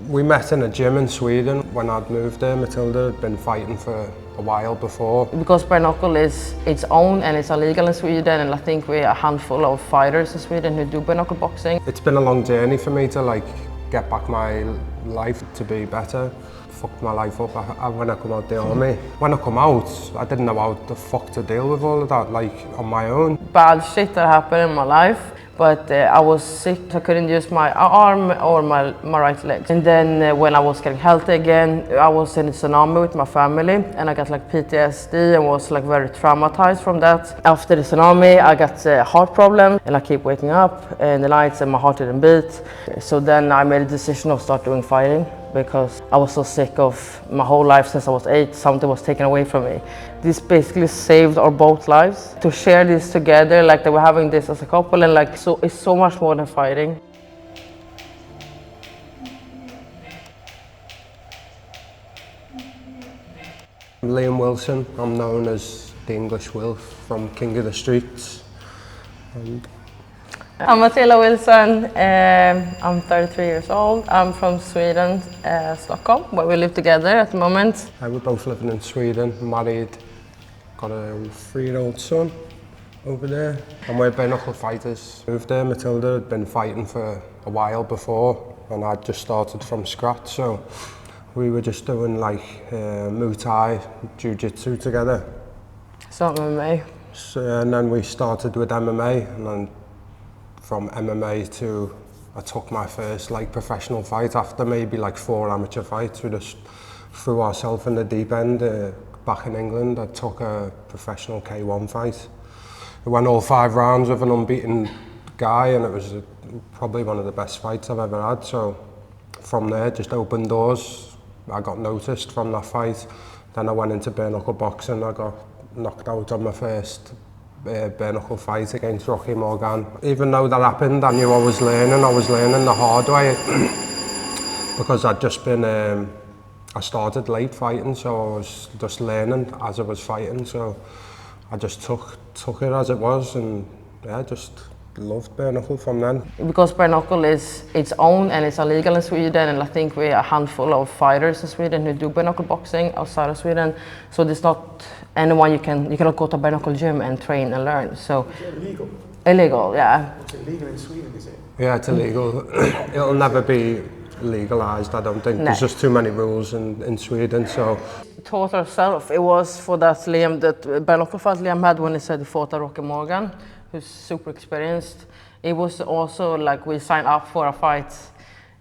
We met in a gym in Sweden. When I'd moved there, Matilda had been fighting for a while before. Because Bareknuckle is its own and it's illegal in Sweden, and I think we're a handful of fighters in Sweden who do Bareknuckle boxing. It's been a long journey for me to get back my life to be better. Fucked my life up when I come out the army. When I come out, I didn't know how the fuck to deal with all of that, on my own. Bad shit that happened in my life, but I was sick. I couldn't use my arm or my right leg. And then when I was getting healthy again, I was in a tsunami with my family, and I got PTSD and was very traumatized from that. After the tsunami, I got a heart problem, and I keep waking up in the nights and my heart didn't beat. So then I made a decision of start doing fighting, because I was so sick of my whole life since I was 8, something was taken away from me. This basically saved our both lives. To share this together, that we're having this as a couple, and so it's so much more than fighting. I'm Liam Wilson. I'm known as the English Wolf from King of the Streets. I'm Matilda Wilson, I'm 33 years old. I'm from Sweden, Stockholm, where we live together at the moment. We're both living in Sweden, married, got a 3-year-old son over there. And we're bare-knuckle fighters. Moved there, Matilda had been fighting for a while before, and I'd just started from scratch, so we were just doing Muay Thai, Jiu-Jitsu together. So MMA. And then we started with MMA, and then from MMA to I took my first professional fight after maybe 4 amateur fights. We just threw ourselves in the deep end. Back in England, I took a professional K1 fight. It went all 5 rounds with an unbeaten guy, and it was probably one of the best fights I've ever had. So from there, just opened doors. I got noticed from that fight. Then I went into bare-knuckle boxing. I got knocked out on my first bare-knuckle fight against Rocky Morgan. Even though that happened, I knew I was learning the hard way because I'd just been, I started late fighting, so I was just learning as I was fighting, so I just took it as it was, and yeah, just loved bare-knuckle from then. Because bare-knuckle is its own and it's illegal in Sweden, and I think we're a handful of fighters in Sweden who do bare-knuckle boxing outside of Sweden, so there's not anyone you cannot go to a bare-knuckle gym and train and learn. So is it illegal? Illegal, yeah. It's illegal in Sweden, is it? Yeah, it's illegal. It'll never be legalised, I don't think. No. There's just too many rules in Sweden, so. Taught ourselves. It was for that bare-knuckle fight Liam had when he said he fought Rocky Morgan, who's super experienced. It was also we signed up for a fight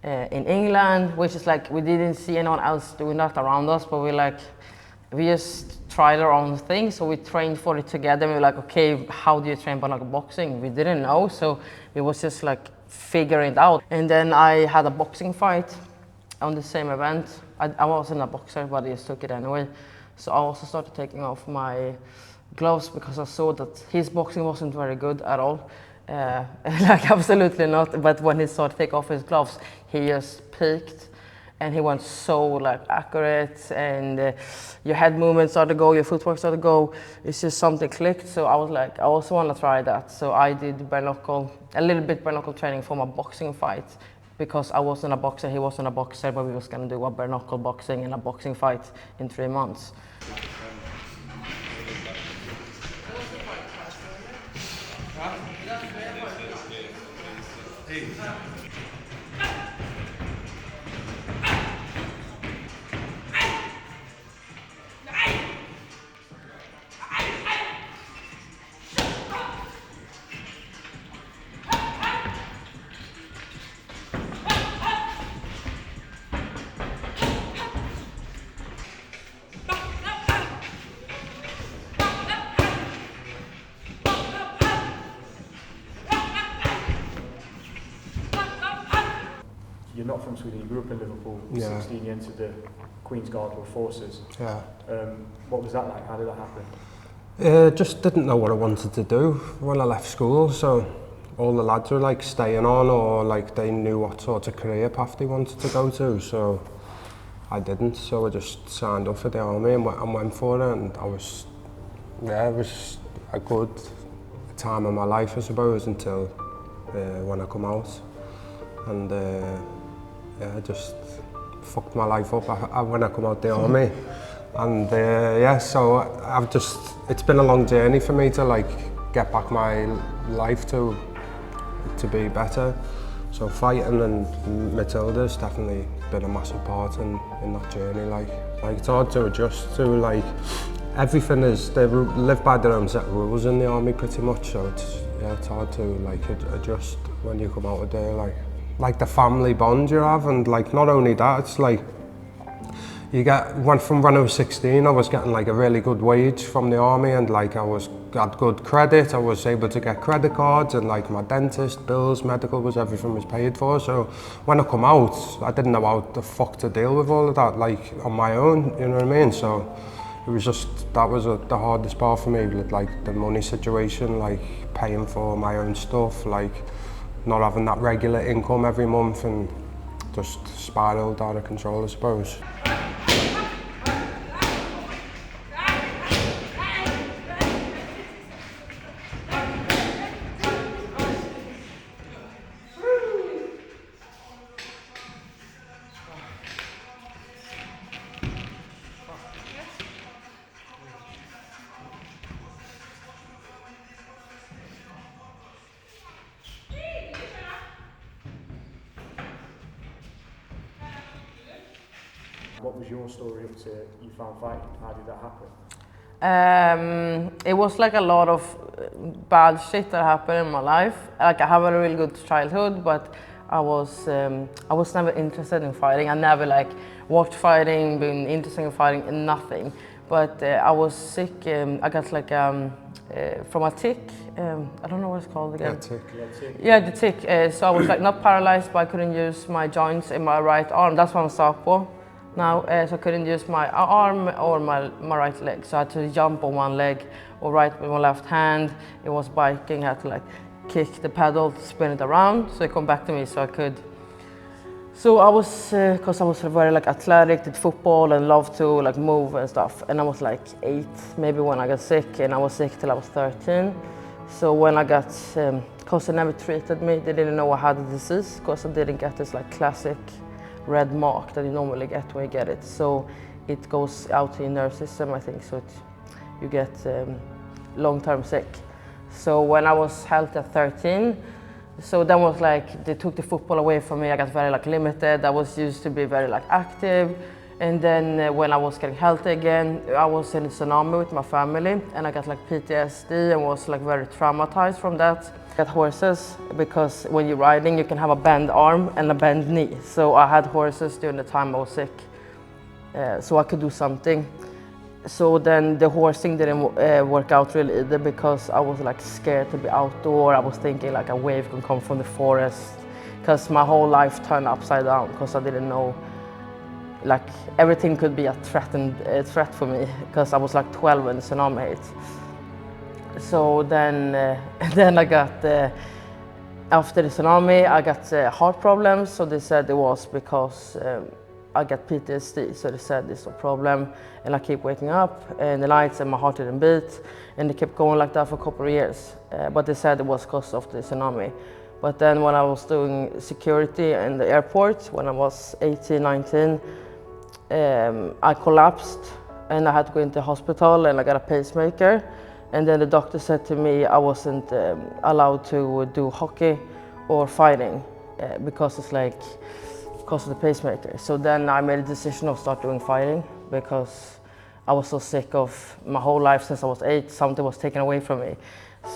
in England, which is we didn't see anyone else doing that around us, but we just tried our own thing, so we trained for it together. And we were okay, how do you train bare-knuckle boxing? We didn't know, so it was just figuring it out. And then I had a boxing fight on the same event. I wasn't a boxer, but I just took it anyway. So I also started taking off my gloves because I saw that his boxing wasn't very good at all. Absolutely not. But when he started to take off his gloves, he just peaked. And he went so accurate, and your head movements started to go, your footwork started to go. It's just something clicked. So I was I also want to try that. So I did bare-knuckle, a little bit bare-knuckle training for my boxing fight, because I wasn't a boxer, he wasn't a boxer, but we was gonna do a bare-knuckle boxing and a boxing fight in 3 months. You're not from Sweden, you grew up in Liverpool, Yeah. 16, you entered the Queen's Guard Forces. Yeah. What was that like? How did that happen? Just didn't know what I wanted to do when I left school, so all the lads were staying on, or they knew what sort of career path they wanted to go to, so I didn't, so I just signed up for the army and went for it, and it was a good time of my life, I suppose, until when I come out. And yeah, just fucked my life up when I come out the army. And yeah, so it's been a long journey for me to like get back my life to be better. So fighting and Matilda's definitely been a massive part in that journey. Like it's hard to adjust to, like everything is, they live by their own set of rules in the army pretty much, so it's hard to like adjust when you come out of there, like the family bond you have. And like not only that, it's like you get, when I was 16, I was getting like a really good wage from the army, and like I got good credit. I was able to get credit cards, and like my dentist bills, medical everything was paid for. So when I come out, I didn't know how the fuck to deal with all of that, like on my own, you know what I mean? So it was just, that was the hardest part for me, with like the money situation, like paying for my own stuff, like not having that regular income every month, and just spiraled out of control, I suppose. What was your story up to you found fighting? How did that happen? It was like a lot of bad shit that happened in my life. Like I have a really good childhood, but I was never interested in fighting. I never like watched fighting, been interested in fighting, nothing. But I was sick. I got like from a tick. I don't know what it's called again. Yeah, tick. Yeah, the tick. So I was like not paralyzed, but I couldn't use my joints in my right arm. That's what I'm southpaw now. So I couldn't use my arm or my right leg. So I had to jump on one leg or right with my left hand. It was biking. I had to like kick the pedal to spin it around so it come back to me so I could. So I was, cause I was very like athletic, did football and loved to like move and stuff. And I was like 8 maybe when I got sick, and I was sick till I was 13. So when I got, cause they never treated me, they didn't know I had the disease, cause I didn't get this like classic red mark that you normally get when you get it. So it goes out to your nerve system, I think, so you get long-term sick. So when I was healthy at 13, so then was like, they took the football away from me. I got very like limited. I was used to be very like active. And then when I was getting healthy again, I was in a tsunami with my family, and I got like PTSD and was like very traumatized from that. I got horses, because when you're riding, you can have a bent arm and a bent knee. So I had horses during the time I was sick, so I could do something. So then the horsing didn't work out really either, because I was like scared to be outdoor. I was thinking like a wave can come from the forest, because my whole life turned upside down, because I didn't know, like everything could be a threat for me, because I was like 12 when the tsunami hit. So then I got, after the tsunami, I got heart problems. So they said it was because I got PTSD, so they said it's a problem, and I keep waking up in the nights and my heart didn't beat, and it kept going like that for a couple of years. But they said it was because of the tsunami. But then when I was doing security in the airport, when I was 18, 19, I collapsed and I had to go into the hospital, and I got a pacemaker. And then the doctor said to me I wasn't allowed to do hockey or fighting because it's like, because of the pacemaker. So then I made a decision of start doing fighting, because I was so sick of my whole life since I was 8, something was taken away from me.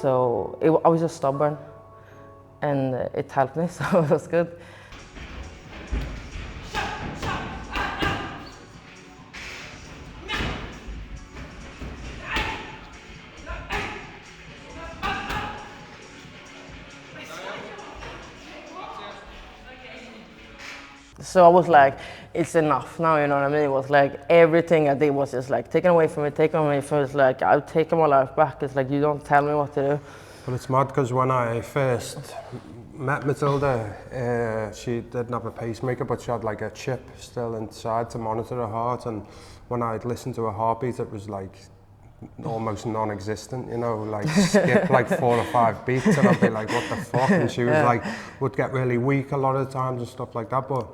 So I was just stubborn, and it helped me, so it was good. So I was like, it's enough now, you know what I mean? It was like everything I did was just like taken away from me, taken away from me. It's like, I've taken my life back. It's like, you don't tell me what to do. But it's mad, because when I first met Matilda, she didn't have a pacemaker, but she had like a chip still inside to monitor her heart. And when I'd listen to her heartbeat, it was like almost non-existent, you know, like skip like 4 or 5 beats, and I'd be like, what the fuck? And she was like, would get really weak a lot of the times and stuff like that. But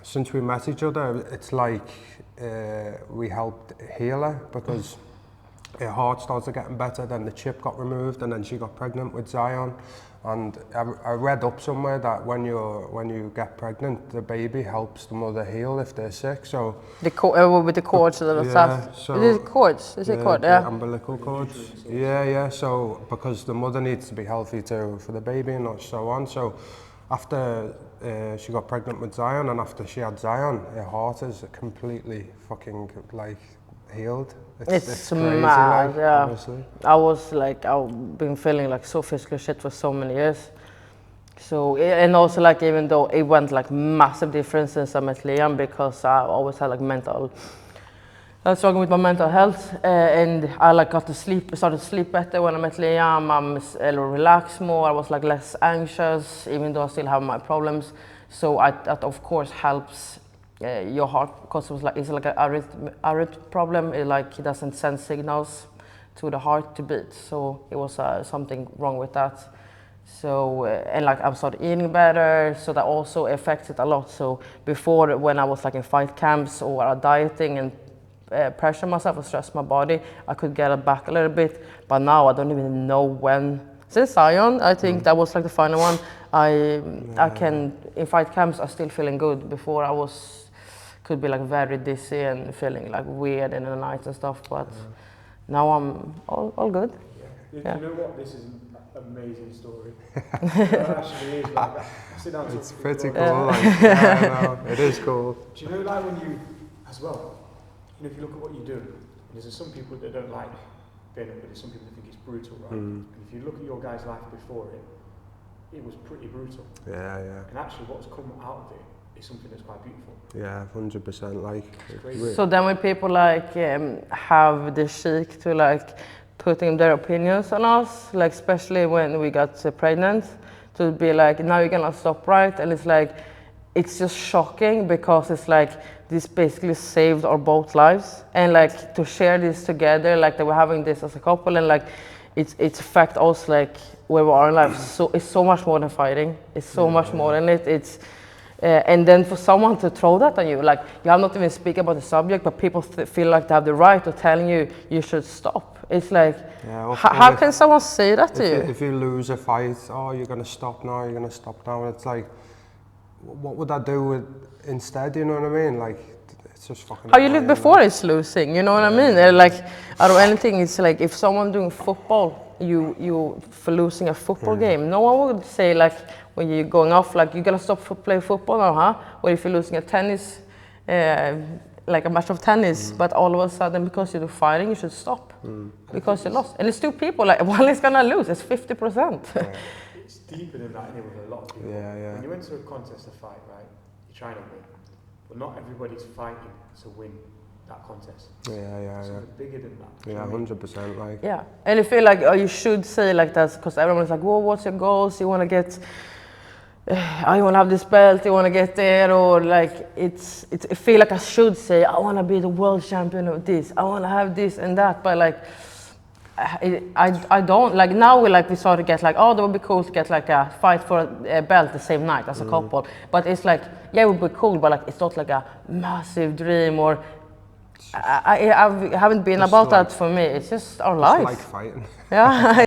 since we met each other, it's like we helped heal her, because her heart started getting better, then the chip got removed, and then she got pregnant with Zion. And I read up somewhere that when you get pregnant, the baby helps the mother heal if they're sick. So with the cords that are attached. so Is it cords? Is it cord? the Yeah. umbilical cords. Yeah. So because the mother needs to be healthy too for the baby and so on. So after she got pregnant with Zion, and after she had Zion, her heart is completely fucking like healed. It's crazy, mad, like, yeah. honestly. I was like, I've been feeling like so physical shit for so many years. So, and also like, even though it went like massive difference since I met Liam, because I always had like I was struggling with my mental health, and I like started to sleep better when I met Liam. I'm a little relaxed more. I was like less anxious, even though I still have my problems. So that of course helps your heart, because it's like a rhythm problem. It doesn't send signals to the heart to beat. So it was something wrong with that. So and like I started eating better, so that also affects it a lot. So before, when I was like in fight camps or dieting and pressure myself or stress my body, I could get it back a little bit. But now I don't even know when. Since Zion, I think that was like the final one. I can, in fight camps, I'm still feeling good. Before I could be like very dizzy and feeling like weird in the night and stuff. But now I'm all good. Yeah. You know what? This is an amazing story. It actually is. Like, I sit down to It's pretty cool. Yeah. Like, yeah, I know. It is cool. Do you know, like, when you, as well, you know, if you look at what you do, there's some people that don't like being up, but there's some people that think it's brutal, right? And if you look at your guy's life before it was pretty brutal. Yeah. And actually, what's come out of it is something that's quite beautiful. Yeah, 100%. Like, So then when people like have the cheek to like putting their opinions on us, like especially when we got pregnant, to be like, now you're gonna stop, right? And it's like, it's just shocking, because it's like this basically saved our both lives, and like to share this together, like that we're having this as a couple, and like it's affect us like where we are in life. So it's so much more than fighting. It's so much more than it. It's and then for someone to throw that on you, like you have not even speak about the subject, but people feel like they have the right of telling you you should stop. It's like, how can someone say that to you? If you lose a fight, oh, you're gonna stop now. You're gonna stop now. It's like, what would I do with instead? You know what I mean? Like, it's just fucking. How you live before is losing. You know what I mean? Like, out of anything, it's like if someone doing football, you for losing a football game. No one would say like when you're going off, like you gotta stop play football now, huh? Or if you're losing a tennis, like a match of tennis, but all of a sudden because you're fighting, you should stop because you lost. And it's two people. Like one is gonna lose. It's 50%. It's deeper than that, anyway, with a lot of people. Yeah. When you enter a contest, a fight, right? You're trying to win, but not everybody's fighting to win that contest. Yeah. Something bigger than that. Yeah, 100%. Like. Yeah, and I feel like you should say like that, because everyone's like, "Well, what's your goals? You want to get? I want to have this belt. You want to get there?" Or like, I feel like I should say, "I want to be the world champion of this. I want to have this and that." But like, I don't like now. We sort of get like, "Oh, that would be cool to get like a fight for a belt the same night as a couple." But it's like, yeah, it would be cool, but like it's not like a massive dream or. I haven't been just about like, that for me. It's just our life. Like fighting. Yeah.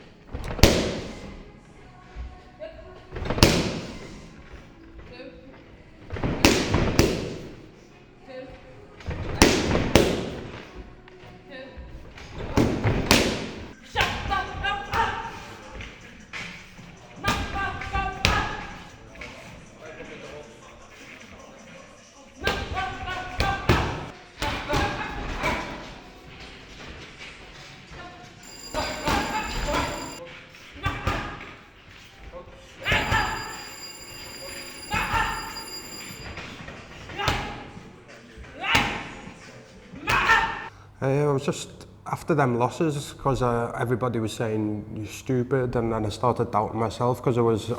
I was just after them losses, because everybody was saying you're stupid, and then I started doubting myself because I was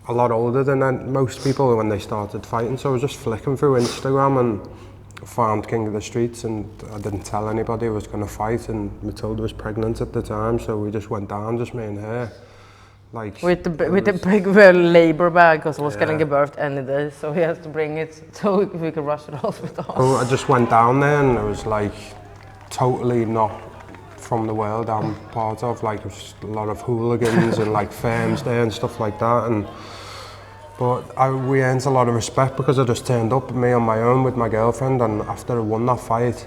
a lot older than most people when they started fighting. So I was just flicking through Instagram and found King of the Streets, and I didn't tell anybody I was going to fight, and Matilda was pregnant at the time, so we just went down, just me and her. Like with the big labor bag, because I was getting a birth any day, so he has to bring it so we could rush to the hospital. So I just went down there and it was like totally not from the world I'm part of. Like there was a lot of hooligans and like firms there and stuff like that. But we earned a lot of respect because I just turned up, me on my own with my girlfriend, and after I won that fight,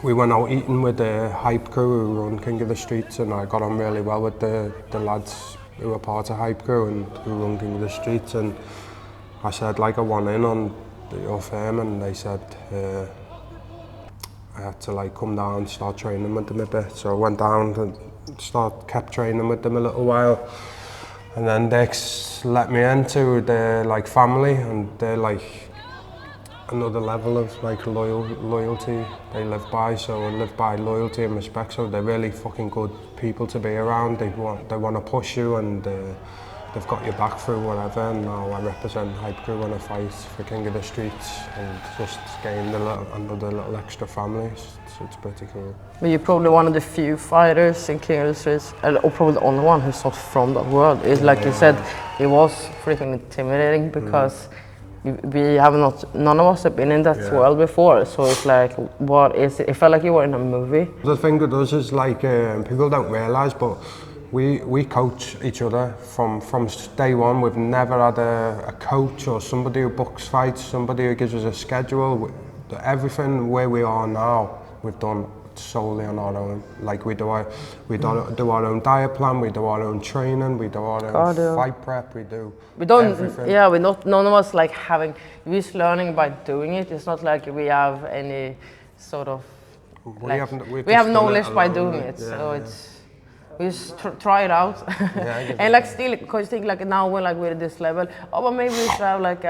we went out eating with the Hype crew who run King of the Streets, and I got on really well with the lads who were part of Hype crew and who run King of the Streets. And I said like I want in on your firm, and they said I had to like come down and start training with them a bit. So I went down and kept training with them a little while. And then Dex let me into their like family, and they're like another level of like loyalty they live by. So I live by loyalty and respect. So they're really fucking good people to be around. They want to push you, and they've got your back through whatever. And now I represent Hype Crew when I fight for King of the Streets, and just gained another little extra family. So it's pretty cool. But you're probably one of the few fighters in King of the Streets, or probably the only one who's not from that world. It's like you said, it was freaking intimidating because we have none of us have been in that world before. So it's like, what is it? It felt like you were in a movie. The thing with us is like, people don't realise, but we coach each other from day one. We've never had a coach or somebody who books fights, somebody who gives us a schedule. Everything where we are now, we've done solely on our own. Like we do our own diet plan, we do our own training, we do our own fight prep, we don't everything. Yeah, none of us like having, we're just learning by doing it. It's not like we have any sort of, we have knowledge by doing it. So it's, we just try it out. And like still, because think like now we're at this level, oh, but maybe we should have like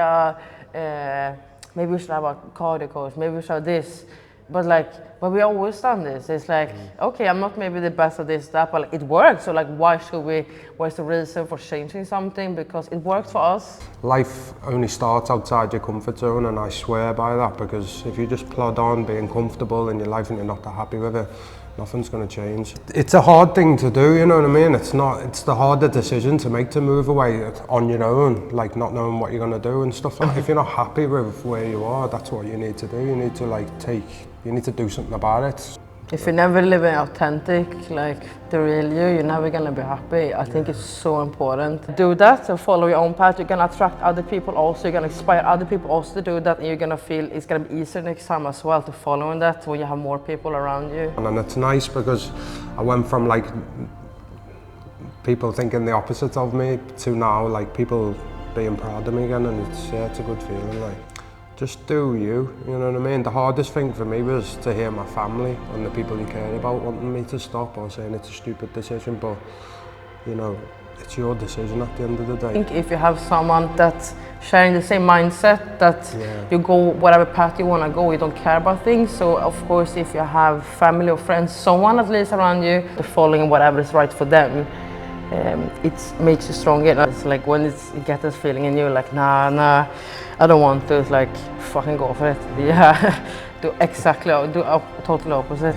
maybe we should have a cardio coach, maybe we should have this. But we always done this. It's like, okay, I'm not maybe the best at this, that, but like, it works. So like, what's the reason for changing something? Because it worked for us. Life only starts outside your comfort zone, and I swear by that, because if you just plod on being comfortable in your life and you're not that happy with it, nothing's going to change. It's a hard thing to do, you know what I mean? It's the harder decision to make, to move away on your own, like not knowing what you're going to do and stuff like that. If you're not happy with where you are, that's what you need to do. You need to you need to do something about it. If you're never living authentic, like the real you're never gonna be happy. I think it's so important to do that, to follow your own path. You're gonna attract other people also, you're gonna inspire other people also to do that, and you're gonna feel it's gonna be easier next time as well to follow in that when you have more people around you. And it's nice because I went from like people thinking the opposite of me to now like people being proud of me again, and it's a good feeling. Like, just do you know what I mean? The hardest thing for me was to hear my family and the people you care about wanting me to stop or saying it's a stupid decision, but you know, it's your decision at the end of the day. I think if you have someone that's sharing the same mindset, that you go whatever path you want to go, you don't care about things. So of course, if you have family or friends, someone at least around you, they're following whatever is right for them, it makes you stronger. It's like when you get this feeling in you, like nah, I don't want to. It's like fucking go for it. Yeah, do totally opposite.